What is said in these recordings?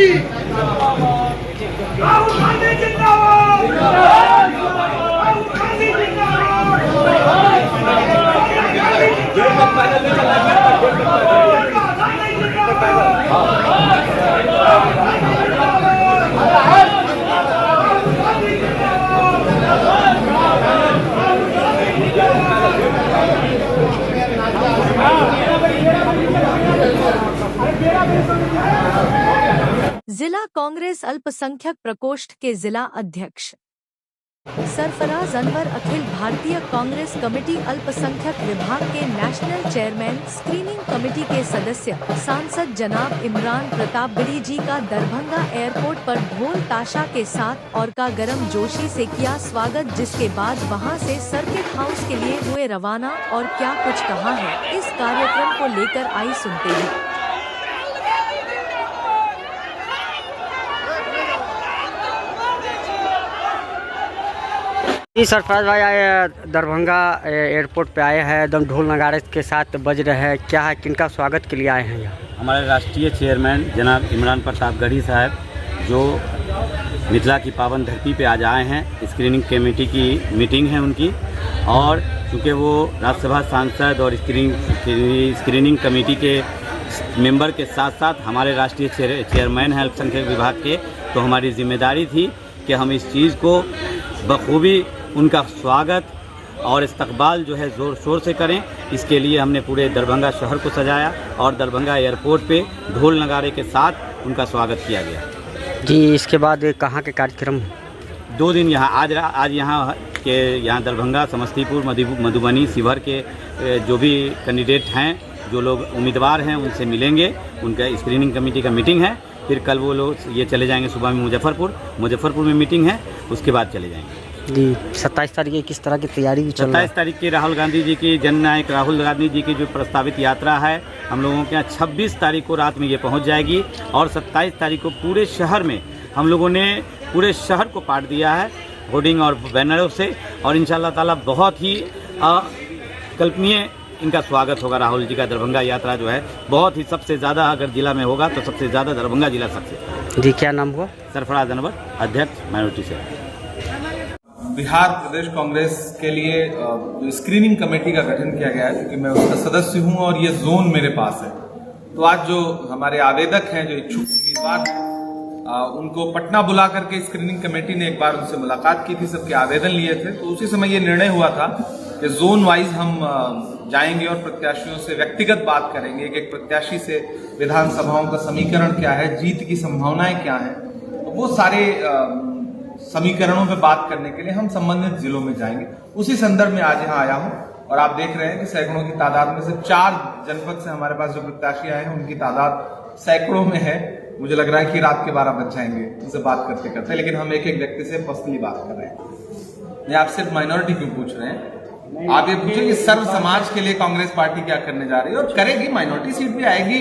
गांधी, राहुल गांधी जिंदाबाद, राहुल गांधी जिंदाबाद, जिला कांग्रेस अल्पसंख्यक प्रकोष्ठ के जिला अध्यक्ष सरफराज अनवर, अखिल भारतीय कांग्रेस कमेटी अल्पसंख्यक विभाग के नेशनल चेयरमैन, स्क्रीनिंग कमेटी के सदस्य, सांसद जनाब इमरान प्रताप बड़ी जी का दरभंगा एयरपोर्ट पर ढोल ताशा के साथ और का गर्म जोशी से किया स्वागत, जिसके बाद वहां से सर्किट हाउस के लिए हुए रवाना। और क्या कुछ कहा है इस कार्यक्रम को लेकर, आई सुनते हैं। जी सरफराज भाई आए दरभंगा एयरपोर्ट पे आए हैं, एकदम ढोल नगाड़े के साथ बज रहे हैं, क्या है, किनका स्वागत के लिए आए हैं यहाँ? हमारे राष्ट्रीय चेयरमैन जनाब इमरान प्रताप गढ़ी साहब जो मिथिला की पावन धरती पे आज आए हैं। स्क्रीनिंग कमेटी की मीटिंग है उनकी, और चूँकि वो राज्यसभा सांसद और स्क्रीनिंग कमेटी के मेंबर के साथ साथ हमारे राष्ट्रीय चेयरमैन हैं अल्पसंख्यक विभाग के, तो हमारी जिम्मेदारी थी कि हम इस चीज़ को बखूबी उनका स्वागत और इस्तकबाल जो है ज़ोर शोर से करें। इसके लिए हमने पूरे दरभंगा शहर को सजाया और दरभंगा एयरपोर्ट पे ढोल नगाड़े के साथ उनका स्वागत किया गया। जी इसके बाद कहाँ के कार्यक्रम? 2 दिन यहाँ, आज यहाँ दरभंगा, समस्तीपुर, मधुबनी, शिवहर के जो भी कैंडिडेट हैं, जो लोग उम्मीदवार हैं, उनसे मिलेंगे। उनका स्क्रीनिंग कमेटी का मीटिंग है। फिर कल वो लोग ये चले जाएंगे सुबह में मुजफ्फरपुर में मीटिंग है, उसके बाद चले जाएंगे। जी 27 तारीख की किस तरह की तैयारी भी चल रही है? 27 तारीख की राहुल गांधी जी की, जननायक राहुल गांधी जी की जो प्रस्तावित यात्रा है, हम लोगों के यहाँ 26 तारीख को रात में ये पहुँच जाएगी और 27 तारीख को पूरे शहर में हम लोगों ने पूरे शहर को पाट दिया है होर्डिंग और बैनरों से, और इंशाअल्लाह ताला बहुत ही कल्पनीय इनका स्वागत होगा। राहुल जी का दरभंगा यात्रा जो है बहुत ही, सबसे ज़्यादा अगर जिला में होगा तो सबसे ज़्यादा दरभंगा जिला सबसे। जी क्या नाम हुआ? सरफराज अनवर, अध्यक्ष माइनॉरिटी से। बिहार प्रदेश कांग्रेस के लिए जो स्क्रीनिंग कमेटी का गठन किया गया है, क्योंकि मैं उसका सदस्य हूं और ये जोन मेरे पास है, तो आज जो हमारे आवेदक हैं, जो इच्छुक उम्मीदवार हैं, उनको पटना बुला करके स्क्रीनिंग कमेटी ने एक बार उनसे मुलाकात की थी, सबके आवेदन लिए थे। तो उसी समय ये निर्णय हुआ था कि जोन वाइज हम जाएंगे और प्रत्याशियों से व्यक्तिगत बात करेंगे। एक प्रत्याशी से विधानसभाओं का समीकरण क्या है, जीत की संभावनाएं क्या हैं, तो वो सारे समीकरणों पे बात करने के लिए हम संबंधित जिलों में जाएंगे। उसी संदर्भ में आज यहाँ आया हूँ और आप देख रहे हैं कि सैकड़ों की तादाद में से 4 जनपद से हमारे पास जो प्रत्याशी आए हैं, उनकी तादाद सैकड़ों में है। मुझे लग रहा है कि रात के 12 बज जाएंगे उनसे बात करते करते, लेकिन हम एक एक व्यक्ति से पर्सनली बात कर रहे हैं। ये आप सिर्फ माइनॉरिटी क्यों पूछ रहे हैं? आप ये पूछे कि सर्व समाज के लिए कांग्रेस पार्टी क्या करने जा रही है, और करेगी। माइनॉरिटी सीट भी आएगी,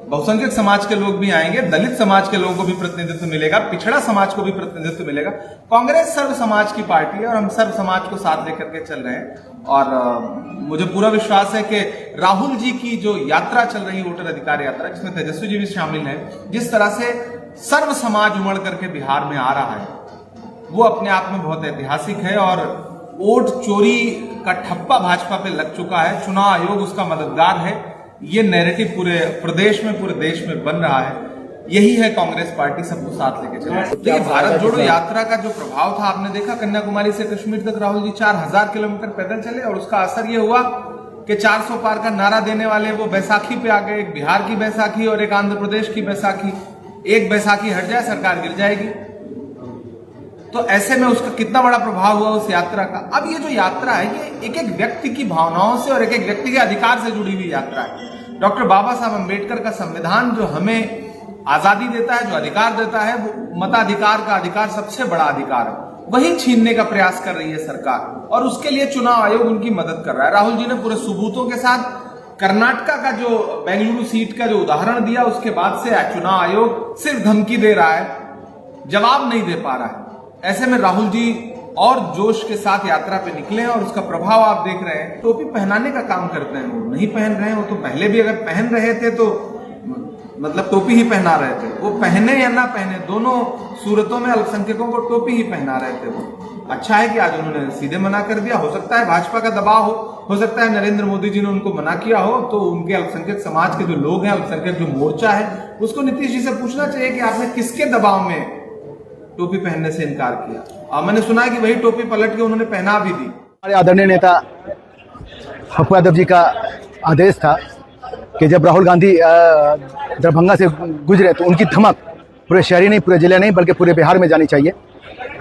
बहुसंख्यक समाज के लोग भी आएंगे, दलित समाज के लोगों को भी प्रतिनिधित्व मिलेगा, पिछड़ा समाज को भी प्रतिनिधित्व मिलेगा। कांग्रेस सर्व समाज की पार्टी है और हम सर्व समाज को साथ लेकर के चल रहे हैं। और मुझे पूरा विश्वास है कि राहुल जी की जो यात्रा चल रही है, वोटर अधिकार यात्रा, जिसमें तेजस्वी जी भी शामिल है, जिस तरह से सर्व समाज उमड़ करके बिहार में आ रहा है, वो अपने आप में बहुत ऐतिहासिक है। और वोट चोरी का ठप्पा भाजपा पे लग चुका है, चुनाव आयोग उसका मददगार है, ये नैरेटिव पूरे प्रदेश में, पूरे देश में बन रहा है। यही है कांग्रेस पार्टी, सबको साथ लेके चल रही है। देखिए, भारत जोड़ो यात्रा का जो प्रभाव था, आपने देखा कन्याकुमारी से कश्मीर तक राहुल जी 4000 किलोमीटर पैदल चले, और उसका असर ये हुआ कि 400 पार का नारा देने वाले वो बैसाखी पे आ गए। एक बिहार की बैसाखी और एक आंध्र प्रदेश की बैसाखी, एक बैसाखी हट जाए सरकार गिर जाएगी। तो ऐसे में उसका कितना बड़ा प्रभाव हुआ उस यात्रा का। अब ये जो यात्रा है, ये एक एक व्यक्ति की भावनाओं से और एक एक व्यक्ति के अधिकार से जुड़ी हुई यात्रा है। डॉक्टर बाबा साहब अम्बेडकर का संविधान जो हमें आजादी देता है, जो अधिकार देता है, वो मताधिकार का अधिकार सबसे बड़ा अधिकार है, वही छीनने का प्रयास कर रही है सरकार, और उसके लिए चुनाव आयोग उनकी मदद कर रहा है। राहुल जी ने पूरे सबूतों के साथ कर्नाटका का जो बेंगलुरु सीट का जो उदाहरण दिया, उसके बाद से चुनाव आयोग सिर्फ धमकी दे रहा है, जवाब नहीं दे पा रहा है। ऐसे में राहुल जी और जोश के साथ यात्रा पे निकले और उसका प्रभाव आप देख रहे हैं। टोपी पहनाने का काम करते हैं, वो नहीं पहन रहे हैं, वो तो पहले भी अगर पहन रहे थे तो मतलब टोपी ही पहना रहे थे। वो पहने या ना पहने, दोनों सूरतों में अल्पसंख्यकों को टोपी ही पहना रहे थे वो। अच्छा है कि आज उन्होंने सीधे मना कर दिया। हो सकता है भाजपा का दबाव हो सकता है नरेंद्र मोदी जी ने उनको मना किया हो, तो उनके अल्पसंख्यक समाज के जो लोग हैं, अल्पसंख्यक जो मोर्चा है, उसको नीतीश जी से पूछना चाहिए कि आपने किसके दबाव में टोपी पहनने से इनकार किया। मैंने सुना है कि वही टोपी पलट के उन्होंने पहना भी दी। हमारे आदरणीय नेता पप्पू यादव जी का आदेश था कि जब राहुल गांधी दरभंगा से गुजरे तो उनकी धमक पूरे शहरी नहीं, पूरे जिले नहीं, बल्कि पूरे बिहार में जानी चाहिए।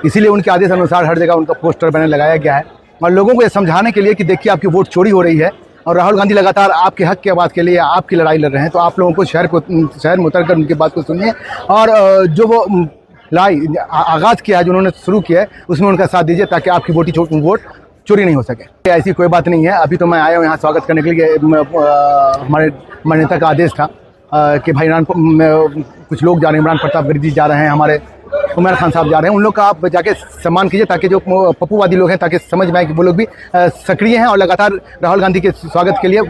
इसीलिए उनके आदेश अनुसार हर जगह उनका पोस्टर बैनर लगाया गया है और लोगों को ये समझाने के लिए कि देखिए आपकी वोट चोरी हो रही है और राहुल गांधी लगातार आपके हक की आवाज़ के लिए आपकी लड़ाई लड़ रहे हैं। तो आप लोगों को शहर में उतर कर उनकी बात को सुनिए और जो वो लड़ाई आगाज़ किया है, जो उन्होंने शुरू किया है, उसमें उनका साथ दीजिए ताकि आपकी वोट चोरी नहीं हो सके। ऐसी कोई बात नहीं है। अभी तो मैं आया हूँ यहाँ स्वागत करने के लिए। हमारे नेता का आदेश था कि भाई कुछ लोग जा रहे हैं, इमरान प्रताप गढ़ी जी जा रहे हैं, हमारे उमर खान साहब जा रहे हैं, उन लोग का आप जाके सम्मान कीजिए ताकि जो पप्पूवादी लोग हैं ताकि समझ में आए कि वो लोग भी सक्रिय हैं और लगातार राहुल गांधी के स्वागत के लिए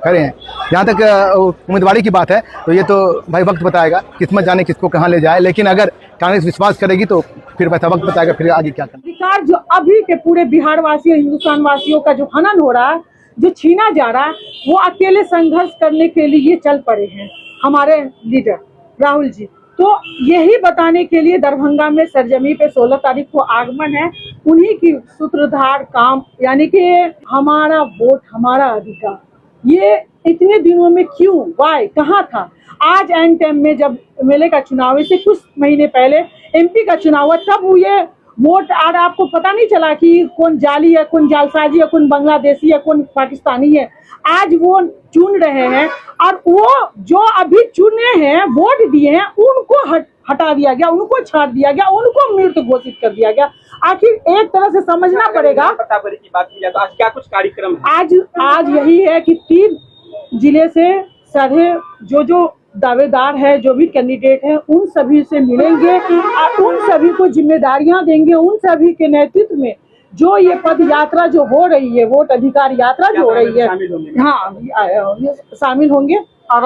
खड़े हैं। जहाँ तक उम्मीदवारी की बात है तो ये तो भाई वक्त बताएगा, किस्मत जाने किसको कहाँ ले जाए। लेकिन अगर कांग्रेस विश्वास करेगी तो फिर वैसा वक्त बताएगा फिर आगे क्या करना। अधिकार जो अभी के पूरे बिहार वासियों, हिंदुस्तान वासियों का जो हनन हो रहा है, जो छीना जा रहा है, वो अकेले संघर्ष करने के लिए चल पड़े हैं हमारे लीडर राहुल जी। तो यही बताने के लिए दरभंगा में सरजमी पे 16 तारीख को आगमन है। उन्हीं की सूत्रधार काम, यानी कि हमारा वोट हमारा अधिकार, ये इतने दिनों में क्यों, वाई, कहाँ था? आज एंड टाइम में जब एमएलए का चुनाव, इससे कुछ महीने पहले एमपी का चुनाव हुआ, तब ये वोट और आपको पता नहीं चला कि कौन जाली है, कौन जालसाजी है, कौन बांग्लादेशी है, कौन पाकिस्तानी है। आज वो चुन रहे हैं और वो जो अभी चुने हैं, वोट दिए हैं, उनको हटा दिया गया, उनको छाट दिया गया, उनको मृत घोषित कर दिया गया। आखिर एक तरह से समझना पड़ेगा। की बात की जाए तो आज क्या कुछ कार्यक्रम है? आज यही है कि 3 जिले से सारे जो दावेदार है, जो भी कैंडिडेट है, उन सभी से मिलेंगे और उन सभी को जिम्मेदारियां देंगे। उन सभी के नेतृत्व में जो ये पद यात्रा जो हो रही है, वोट अधिकार यात्रा जो हो रही है, हाँ, शामिल होंगे और